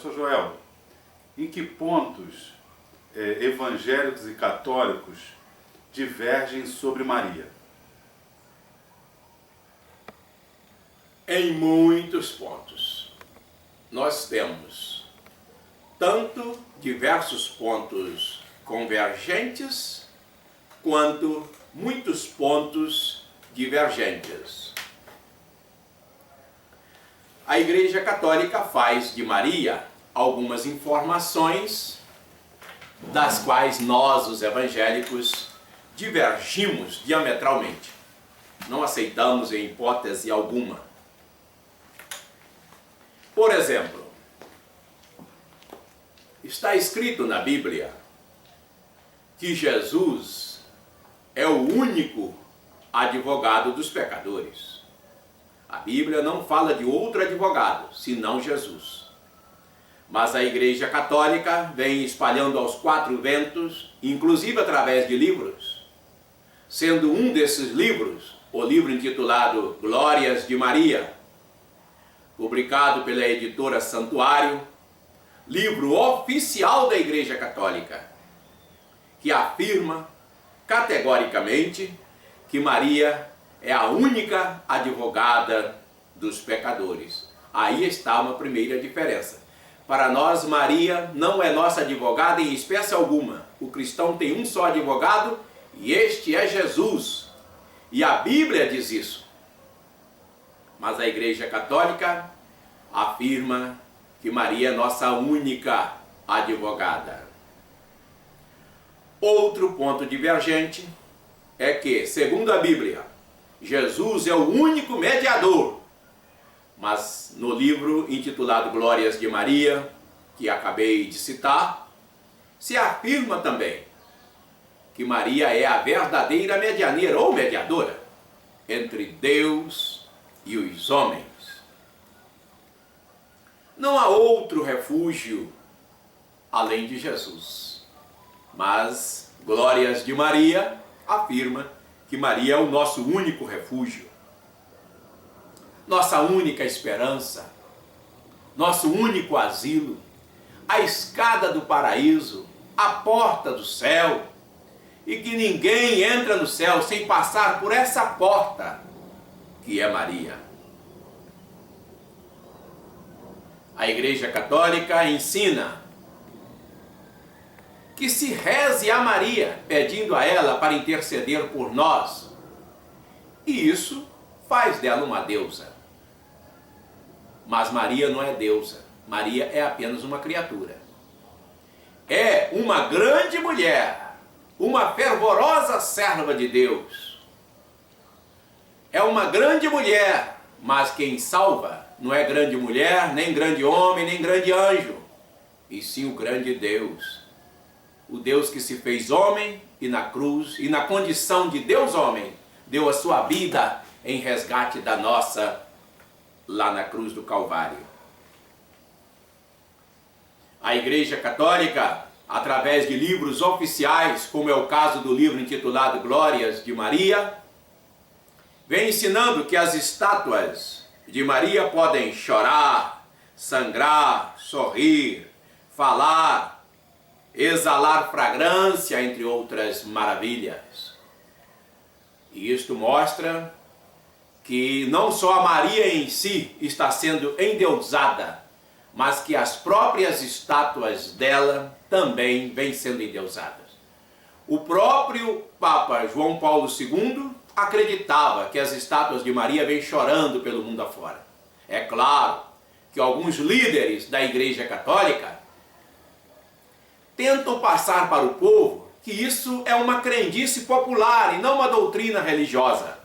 Pastor Joel, em que pontos evangélicos e católicos divergem sobre Maria? Em muitos pontos. Nós temos tanto diversos pontos convergentes, quanto muitos pontos divergentes. A Igreja Católica faz de Maria algumas informações das quais nós, os evangélicos, divergimos diametralmente. Não aceitamos em hipótese alguma. Por exemplo, está escrito na Bíblia que Jesus é o único advogado dos pecadores. A Bíblia não fala de outro advogado, senão Jesus. Mas a Igreja Católica vem espalhando aos quatro ventos, inclusive através de livros, sendo um desses livros o livro intitulado Glórias de Maria, publicado pela editora Santuário, livro oficial da Igreja Católica, que afirma categoricamente que Maria é a única advogada dos pecadores. Aí está uma primeira diferença. Para nós, Maria não é nossa advogada em espécie alguma. O cristão tem um só advogado e este é Jesus. E a Bíblia diz isso. Mas a Igreja Católica afirma que Maria é nossa única advogada. Outro ponto divergente é que, segundo a Bíblia, Jesus é o único mediador. Mas no livro intitulado Glórias de Maria, que acabei de citar, se afirma também que Maria é a verdadeira medianeira ou mediadora entre Deus e os homens. Não há outro refúgio além de Jesus. Mas Glórias de Maria afirma que Maria é o nosso único refúgio, nossa única esperança, nosso único asilo, a escada do paraíso, a porta do céu, e que ninguém entra no céu sem passar por essa porta, que é Maria. A Igreja Católica ensina que se reze a Maria, pedindo a ela para interceder por nós. E isso faz dela uma deusa. Mas Maria não é deusa. Maria é apenas uma criatura. É uma grande mulher, uma fervorosa serva de Deus. É uma grande mulher, mas quem salva não é grande mulher, nem grande homem, nem grande anjo, e sim o grande Deus. O Deus que se fez homem e na cruz, e na condição de Deus homem, deu a sua vida em resgate da nossa, lá na cruz do Calvário. A Igreja Católica, através de livros oficiais, como é o caso do livro intitulado Glórias de Maria, vem ensinando que as estátuas de Maria podem chorar, sangrar, sorrir, falar, exalar fragrância, entre outras maravilhas. E isto mostra que não só a Maria em si está sendo endeusada, mas que as próprias estátuas dela também vêm sendo endeusadas. O próprio Papa João Paulo II acreditava que as estátuas de Maria vêm chorando pelo mundo afora. É claro que alguns líderes da Igreja Católica tentam passar para o povo que isso é uma crendice popular e não uma doutrina religiosa.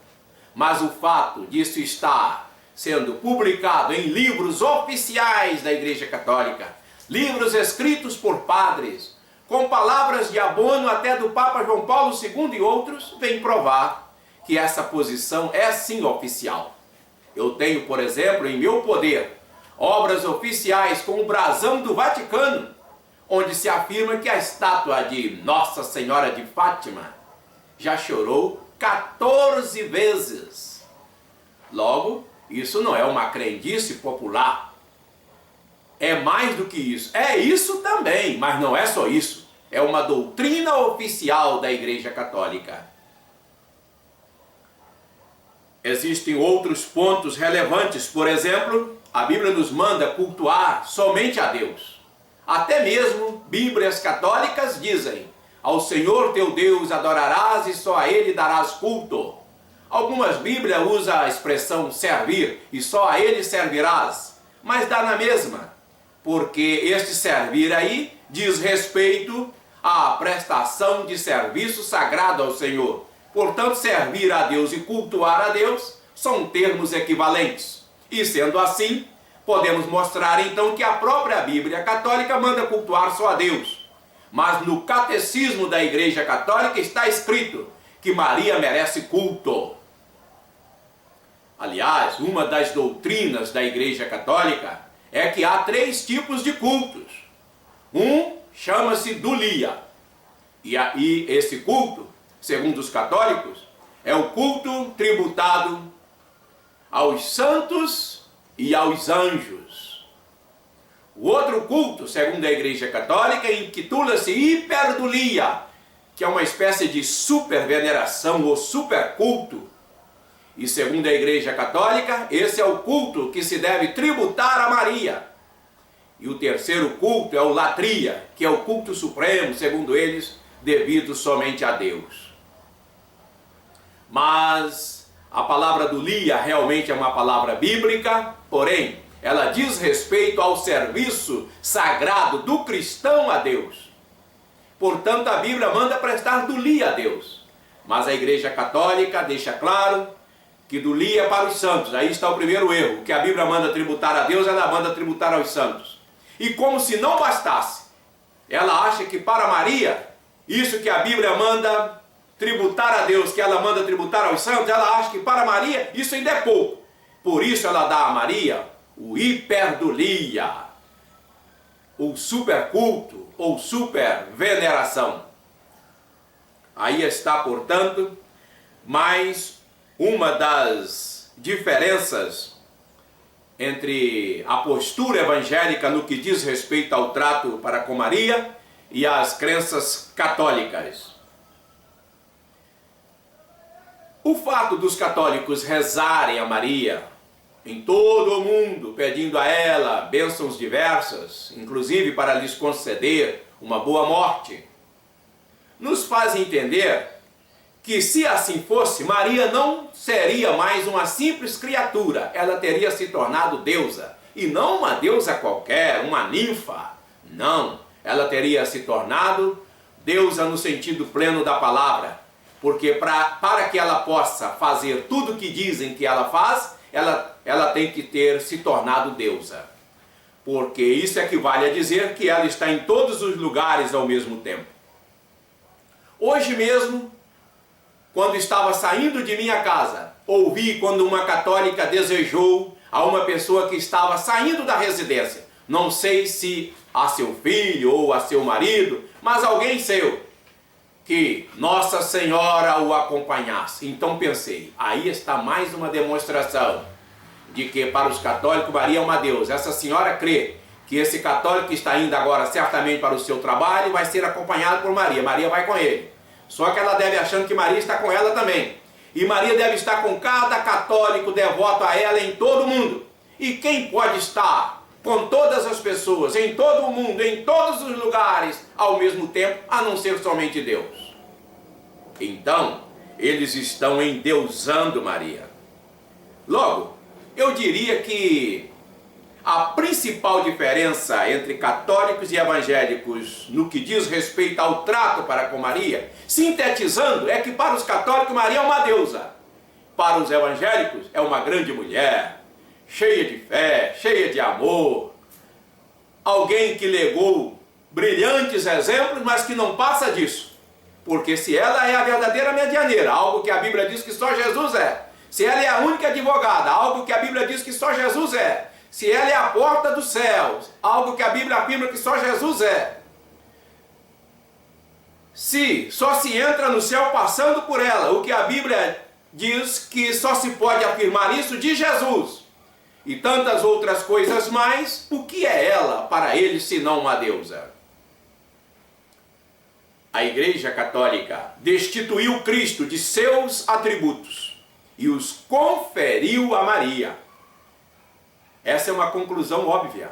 Mas o fato disso estar sendo publicado em livros oficiais da Igreja Católica, livros escritos por padres, com palavras de abono até do Papa João Paulo II e outros, vem provar que essa posição é sim oficial. Eu tenho, por exemplo, em meu poder, obras oficiais com o brasão do Vaticano, onde se afirma que a estátua de Nossa Senhora de Fátima já chorou 14 vezes. Logo, isso não é uma crendice popular. é mais do que isso. É isso também, mas não é só isso. É uma doutrina oficial da Igreja Católica. Existem outros pontos relevantes. Por exemplo, a Bíblia nos manda cultuar somente a Deus. Até mesmo Bíblias católicas dizem: ao Senhor teu Deus adorarás e só a Ele darás culto. Algumas Bíblias usam a expressão servir e só a Ele servirás. Mas dá na mesma, porque este servir aí diz respeito à prestação de serviço sagrado ao Senhor. Portanto, servir a Deus e cultuar a Deus são termos equivalentes. E sendo assim, podemos mostrar então que a própria Bíblia Católica manda cultuar só a Deus. Mas no Catecismo da Igreja Católica está escrito que Maria merece culto. Aliás, uma das doutrinas da Igreja Católica é que há 3 tipos de cultos. Um chama-se dulia. E esse culto, segundo os católicos, é o culto tributado aos santos e aos anjos. O outro culto, segundo a Igreja Católica, intitula-se hiperdulia, que é uma espécie de superveneração ou superculto. E segundo a Igreja Católica, esse é o culto que se deve tributar a Maria. E o terceiro culto é o latria, que é o culto supremo, segundo eles, devido somente a Deus. Mas a palavra dulia realmente é uma palavra bíblica, porém, ela diz respeito ao serviço sagrado do cristão a Deus. Portanto, a Bíblia manda prestar dulia a Deus. Mas a Igreja Católica deixa claro que dulia é para os santos. Aí está o primeiro erro. O que a Bíblia manda tributar a Deus, ela manda tributar aos santos. E como se não bastasse, ela acha que para Maria, isso que a Bíblia manda tributar a Deus, que ela manda tributar aos santos, ela acha que para Maria isso ainda é pouco. Por isso ela dá a Maria o hiperdulia, o superculto ou superveneração. Aí está, portanto, mais uma das diferenças entre a postura evangélica no que diz respeito ao trato para com Maria e as crenças católicas. O fato dos católicos rezarem a Maria em todo o mundo, pedindo a ela bênçãos diversas, inclusive para lhes conceder uma boa morte, nos faz entender que se assim fosse, Maria não seria mais uma simples criatura, ela teria se tornado deusa, e não uma deusa qualquer, uma ninfa, não, ela teria se tornado deusa no sentido pleno da palavra, porque para que ela possa fazer tudo o que dizem que ela faz, ela tem que ter se tornado deusa, porque isso equivale a dizer que ela está em todos os lugares ao mesmo tempo. Hoje mesmo, quando estava saindo de minha casa, ouvi quando uma católica desejou a uma pessoa que estava saindo da residência, não sei se a seu filho ou a seu marido, mas alguém seu, que Nossa Senhora o acompanhasse. Então pensei, aí está mais uma demonstração de que para os católicos Maria é uma deusa. Essa senhora crê que esse católico que está indo agora certamente para o seu trabalho vai ser acompanhado por Maria. Maria vai com ele. Só que ela deve achando que Maria está com ela também. E Maria deve estar com cada católico devoto a ela em todo o mundo. E quem pode estar com todas as pessoas, em todo o mundo, em todos os lugares, ao mesmo tempo, a não ser somente Deus? Então, eles estão endeusando Maria. Logo, eu diria que a principal diferença entre católicos e evangélicos no que diz respeito ao trato para com Maria, sintetizando, é que para os católicos Maria é uma deusa. Para os evangélicos é uma grande mulher, cheia de fé, cheia de amor, alguém que legou brilhantes exemplos, mas que não passa disso. Porque se ela é a verdadeira medianeira, algo que a Bíblia diz que só Jesus é, se ela é a única advogada, algo que a Bíblia diz que só Jesus é, se ela é a porta dos céus, algo que a Bíblia afirma que só Jesus é, se só se entra no céu passando por ela, o que a Bíblia diz que só se pode afirmar isso de Jesus, e tantas outras coisas mais, o que é ela para eles senão uma deusa? A Igreja Católica destituiu Cristo de seus atributos e os conferiu a Maria. Essa é uma conclusão óbvia.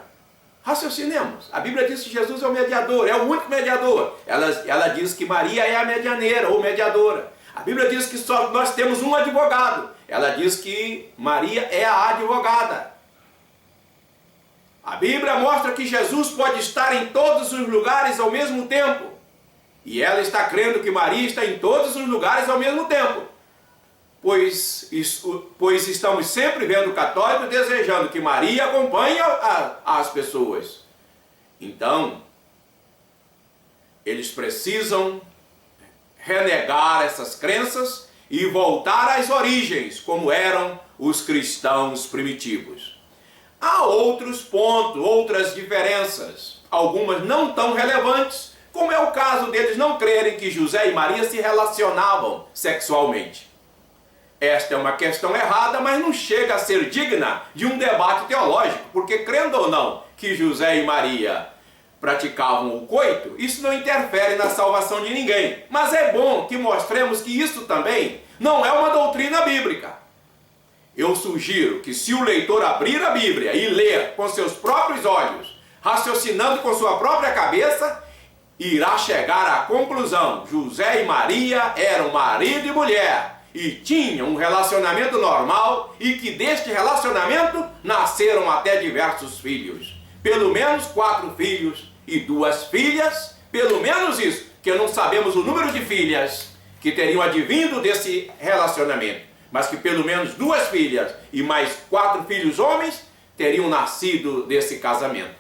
Raciocinemos. A Bíblia diz que Jesus é o mediador, é o único mediador. Ela diz que Maria é a medianeira ou mediadora. A Bíblia diz que só nós temos um advogado. Ela diz que Maria é a advogada. A Bíblia mostra que Jesus pode estar em todos os lugares ao mesmo tempo. E ela está crendo que Maria está em todos os lugares ao mesmo tempo. Pois estamos sempre vendo católicos desejando que Maria acompanhe as pessoas. Então, eles precisam renegar essas crenças e voltar às origens, como eram os cristãos primitivos. Há outros pontos, outras diferenças, algumas não tão relevantes, como é o caso deles não crerem que José e Maria se relacionavam sexualmente. Esta é uma questão errada, mas não chega a ser digna de um debate teológico, porque crendo ou não que José e Maria praticavam o coito, isso não interfere na salvação de ninguém. Mas é bom que mostremos que isso também não é uma doutrina bíblica. Eu sugiro que se o leitor abrir a Bíblia e ler com seus próprios olhos, raciocinando com sua própria cabeça, irá chegar à conclusão: José e Maria eram marido e mulher e tinham um relacionamento normal e que deste relacionamento nasceram até diversos filhos. Pelo menos 4 filhos e 2 filhas, pelo menos isso, que não sabemos o número de filhas que teriam advindo desse relacionamento, mas que pelo menos 2 filhas e mais 4 filhos homens teriam nascido desse casamento.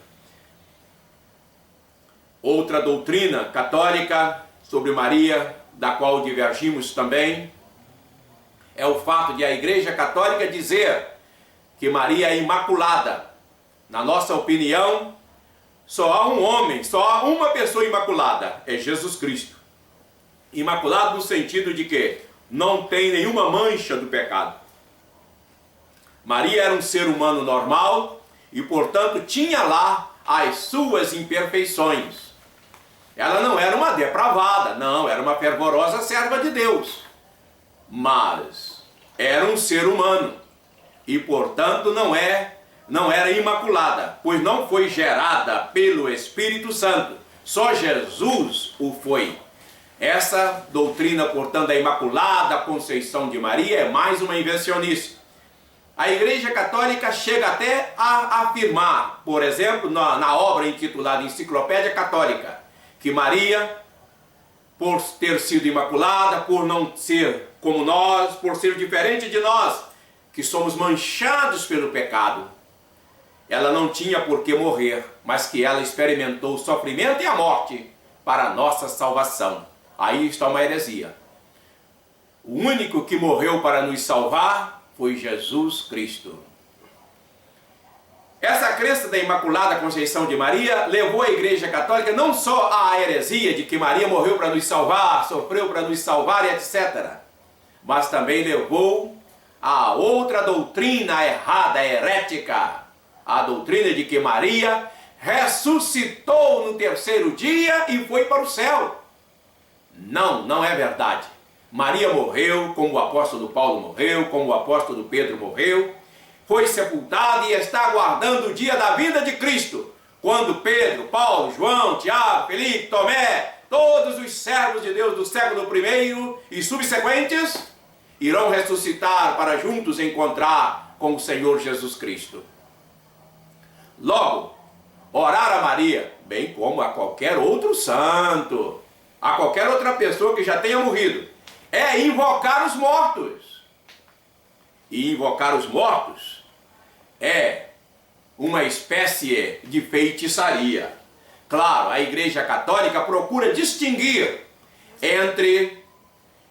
Outra doutrina católica sobre Maria, da qual divergimos também, é o fato de a Igreja Católica dizer que Maria é imaculada. Na nossa opinião, só há um homem, só há uma pessoa imaculada, é Jesus Cristo. Imaculado no sentido de que não tem nenhuma mancha do pecado. Maria era um ser humano normal e, portanto, tinha lá as suas imperfeições. Ela não era uma depravada, não, era uma fervorosa serva de Deus. Mas era um ser humano e, portanto, não era imaculada, pois não foi gerada pelo Espírito Santo. Só Jesus o foi. Essa doutrina, portanto, da Imaculada Conceição de Maria é mais uma invencionice. A Igreja Católica chega até a afirmar, por exemplo, na obra intitulada Enciclopédia Católica, que Maria, por ter sido imaculada, por não ser como nós, por ser diferente de nós, que somos manchados pelo pecado, ela não tinha por que morrer, mas que ela experimentou o sofrimento e a morte para a nossa salvação. Aí está uma heresia. O único que morreu para nos salvar foi Jesus Cristo. Essa crença da Imaculada Conceição de Maria levou a Igreja Católica não só à heresia de que Maria morreu para nos salvar, sofreu para nos salvar e etc., mas também levou a outra doutrina errada, herética, a doutrina de que Maria ressuscitou no 3º dia e foi para o céu. Não é verdade. Maria morreu como o apóstolo Paulo morreu, como o apóstolo Pedro morreu, foi sepultada e está aguardando o dia da vinda de Cristo, quando Pedro, Paulo, João, Tiago, Felipe, Tomé, todos os servos de Deus do século I e subsequentes irão ressuscitar para juntos encontrar com o Senhor Jesus Cristo. Logo, orar a Maria, bem como a qualquer outro santo, a qualquer outra pessoa que já tenha morrido, é invocar os mortos. E invocar os mortos é uma espécie de feitiçaria. Claro, a Igreja Católica procura distinguir entre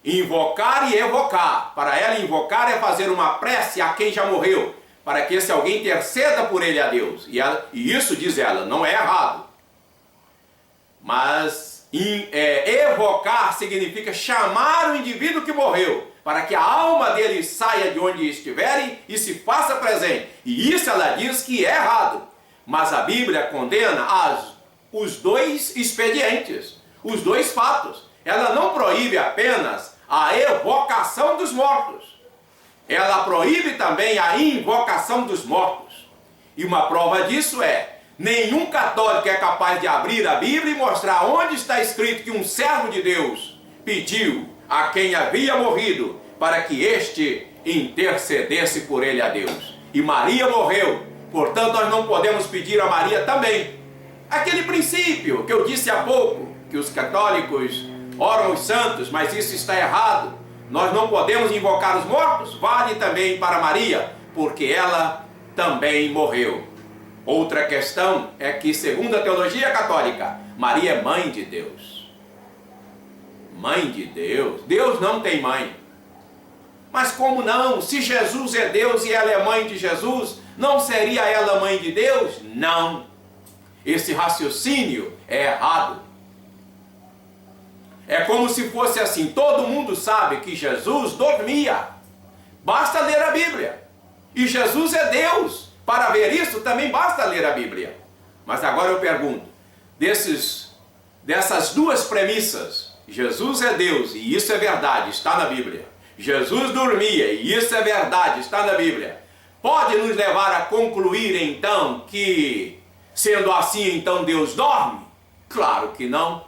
invocar e evocar. Para ela, invocar é fazer uma prece a quem já morreu, para que esse alguém interceda por ele a Deus. E isso, diz ela, não é errado. Mas evocar significa chamar o indivíduo que morreu para que a alma dele saia de onde estiverem e se faça presente. E isso ela diz que é errado. Mas a Bíblia condena os dois expedientes, os dois fatos. Ela não proíbe apenas a evocação dos mortos. Ela proíbe também a invocação dos mortos. E uma prova disso é, nenhum católico é capaz de abrir a Bíblia e mostrar onde está escrito que um servo de Deus pediu a quem havia morrido para que este intercedesse por ele a Deus. E Maria morreu, portanto nós não podemos pedir a Maria também. Aquele princípio que eu disse há pouco, que os católicos oram os santos, mas isso está errado. Nós não podemos invocar os mortos, vale também para Maria, porque ela também morreu. Outra questão é que, segundo a teologia católica, Maria é mãe de Deus. Mãe de Deus? Deus não tem mãe. Mas como não? Se Jesus é Deus e ela é mãe de Jesus, não seria ela mãe de Deus? Não. Esse raciocínio é errado. É como se fosse assim, todo mundo sabe que Jesus dormia. Basta ler a Bíblia. E Jesus é Deus. Para ver isso, também basta ler a Bíblia. Mas agora eu pergunto, dessas duas premissas, Jesus é Deus, e isso é verdade, está na Bíblia. Jesus dormia, e isso é verdade, está na Bíblia. Pode nos levar a concluir, então, que, sendo assim, então Deus dorme? Claro que não.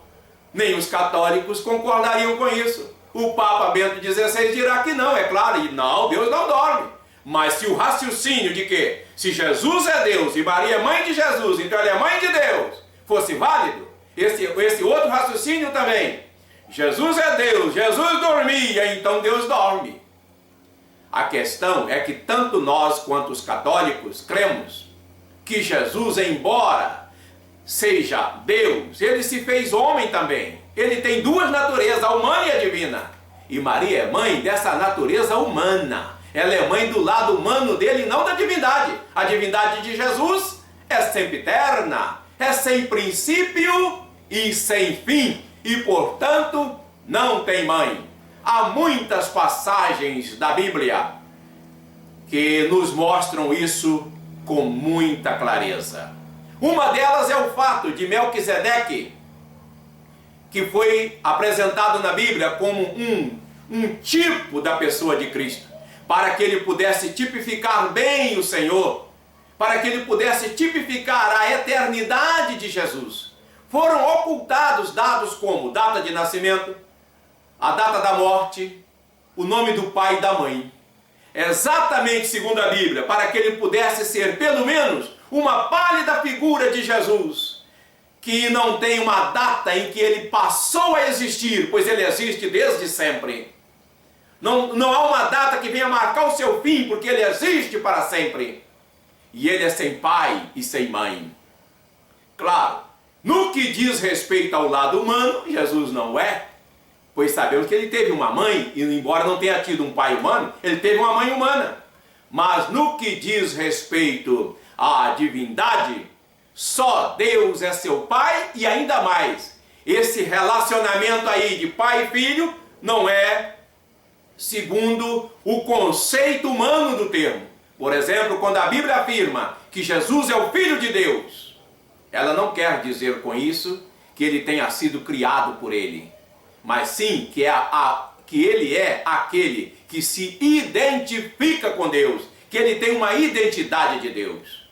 Nem os católicos concordariam com isso. O Papa Bento XVI dirá que não, é claro, e não, Deus não dorme. Mas se o raciocínio de que, se Jesus é Deus e Maria é mãe de Jesus, então ela é mãe de Deus, fosse válido, esse outro raciocínio também, Jesus é Deus, Jesus dormia, então Deus dorme. A questão é que tanto nós quanto os católicos cremos que Jesus, embora seja Deus, ele se fez homem também. Ele tem duas naturezas, a humana e a divina. E Maria é mãe dessa natureza humana. Ela é mãe do lado humano dele e não da divindade. A divindade de Jesus é sempre eterna, é sem princípio e sem fim. E, portanto, não tem mãe. Há muitas passagens da Bíblia que nos mostram isso com muita clareza. Uma delas é o fato de Melquisedeque, que foi apresentado na Bíblia como um tipo da pessoa de Cristo, para que ele pudesse tipificar bem o Senhor, para que ele pudesse tipificar a eternidade de Jesus. Foram ocultados dados como data de nascimento, a data da morte, o nome do pai e da mãe. Exatamente segundo a Bíblia, para que ele pudesse ser pelo menos uma pálida figura de Jesus, que não tem uma data em que ele passou a existir, pois ele existe desde sempre. Não há uma data que venha marcar o seu fim, porque ele existe para sempre. E ele é sem pai e sem mãe. Claro, no que diz respeito ao lado humano, Jesus não é, pois sabemos que ele teve uma mãe, e embora não tenha tido um pai humano, ele teve uma mãe humana. Mas no que diz respeito à divindade, só Deus é seu pai, e ainda mais, esse relacionamento aí de pai e filho não é segundo o conceito humano do termo. Por exemplo, quando a Bíblia afirma que Jesus é o Filho de Deus, ela não quer dizer com isso que ele tenha sido criado por ele, mas sim que ele é aquele que se identifica com Deus, que ele tem uma identidade de Deus.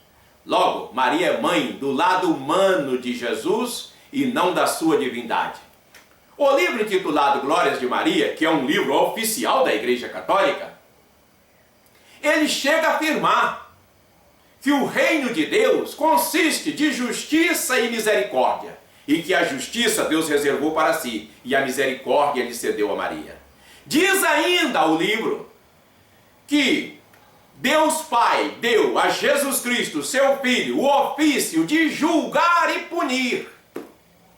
Logo, Maria é mãe do lado humano de Jesus e não da sua divindade. O livro intitulado Glórias de Maria, que é um livro oficial da Igreja Católica, ele chega a afirmar que o reino de Deus consiste de justiça e misericórdia, e que a justiça Deus reservou para si, e a misericórdia ele cedeu a Maria. Diz ainda o livro que Deus Pai deu a Jesus Cristo, seu Filho, o ofício de julgar e punir,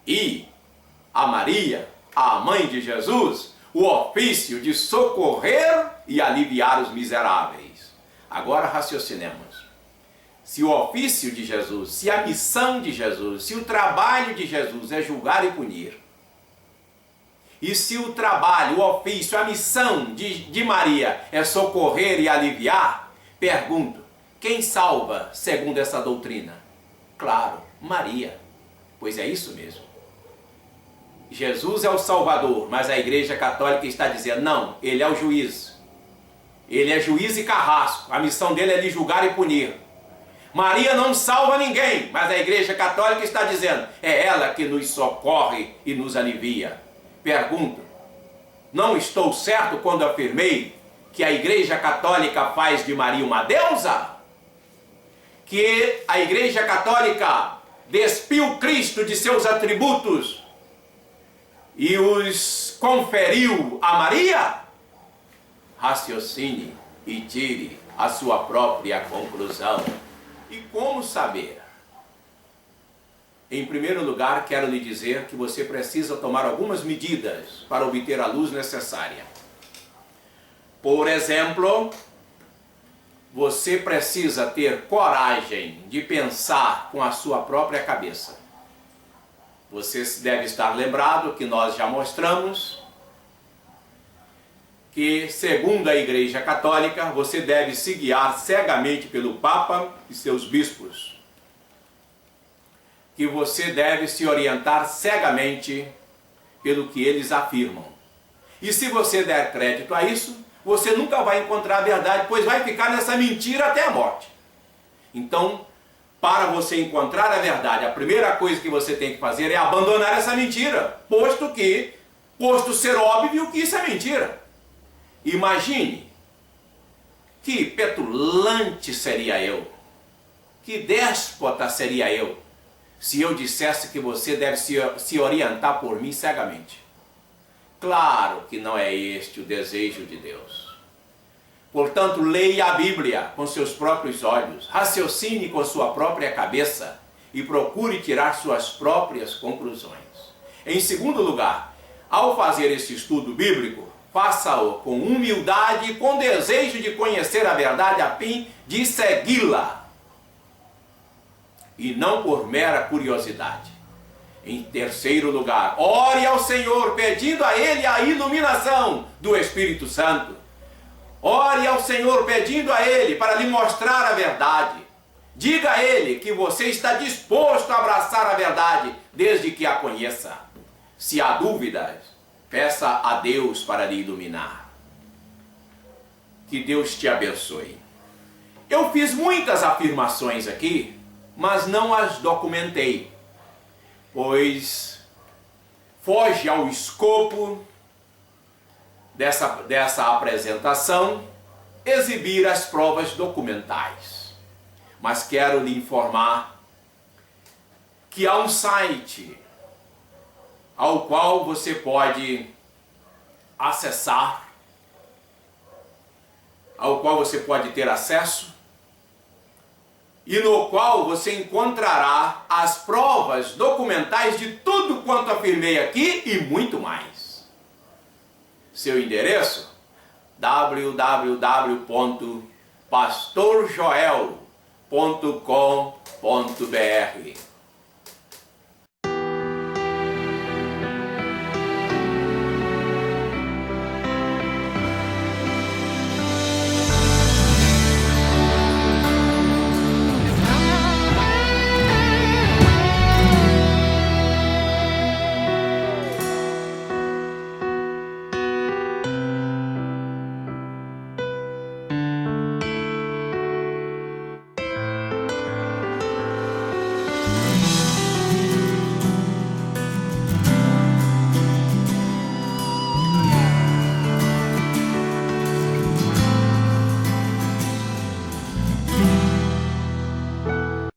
e a Maria, a mãe de Jesus, o ofício de socorrer e aliviar os miseráveis. Agora raciocinemos. Se o ofício de Jesus, se a missão de Jesus, se o trabalho de Jesus é julgar e punir, E se o trabalho, o ofício, a missão de Maria é socorrer e aliviar, pergunto, quem salva segundo essa doutrina? Claro, Maria, pois é isso mesmo. Jesus é o Salvador, mas a Igreja Católica está dizendo, não, ele é o juiz. Ele é juiz e carrasco, a missão dele é de julgar e punir. Maria não salva ninguém, mas a Igreja Católica está dizendo, é ela que nos socorre e nos alivia. Pergunto, não estou certo quando afirmei que a Igreja Católica faz de Maria uma deusa? Que a Igreja Católica despiu Cristo de seus atributos e os conferiu a Maria? Raciocine e tire a sua própria conclusão. E como saber? Em primeiro lugar, quero lhe dizer que você precisa tomar algumas medidas para obter a luz necessária. Por exemplo, você precisa ter coragem de pensar com a sua própria cabeça. Você deve estar lembrado que nós já mostramos que, segundo a Igreja Católica, você deve se guiar cegamente pelo Papa e seus bispos. Que você deve se orientar cegamente pelo que eles afirmam. E se você der crédito a isso, você nunca vai encontrar a verdade, pois vai ficar nessa mentira até a morte. Então, para você encontrar a verdade, a primeira coisa que você tem que fazer é abandonar essa mentira, posto ser óbvio que isso é mentira. Imagine que petulante seria eu, que déspota seria eu, se eu dissesse que você deve se orientar por mim cegamente. Claro que não é este o desejo de Deus. Portanto, leia a Bíblia com seus próprios olhos, raciocine com sua própria cabeça e procure tirar suas próprias conclusões. Em segundo lugar, ao fazer esse estudo bíblico, faça-o com humildade e com desejo de conhecer a verdade a fim de segui-la, e não por mera curiosidade. Em terceiro lugar, ore ao Senhor pedindo a Ele a iluminação do Espírito Santo. Ore ao Senhor pedindo a Ele para lhe mostrar a verdade. Diga a Ele que você está disposto a abraçar a verdade desde que a conheça. Se há dúvidas, peça a Deus para lhe iluminar. Que Deus te abençoe. Eu fiz muitas afirmações aqui, mas não as documentei, pois foge ao escopo dessa apresentação exibir as provas documentais. Mas quero lhe informar que há um site ao qual você pode acessar, ao qual você pode ter acesso, e no qual você encontrará as provas documentais de tudo quanto afirmei aqui e muito mais. Seu endereço? www.pastorjoel.com.br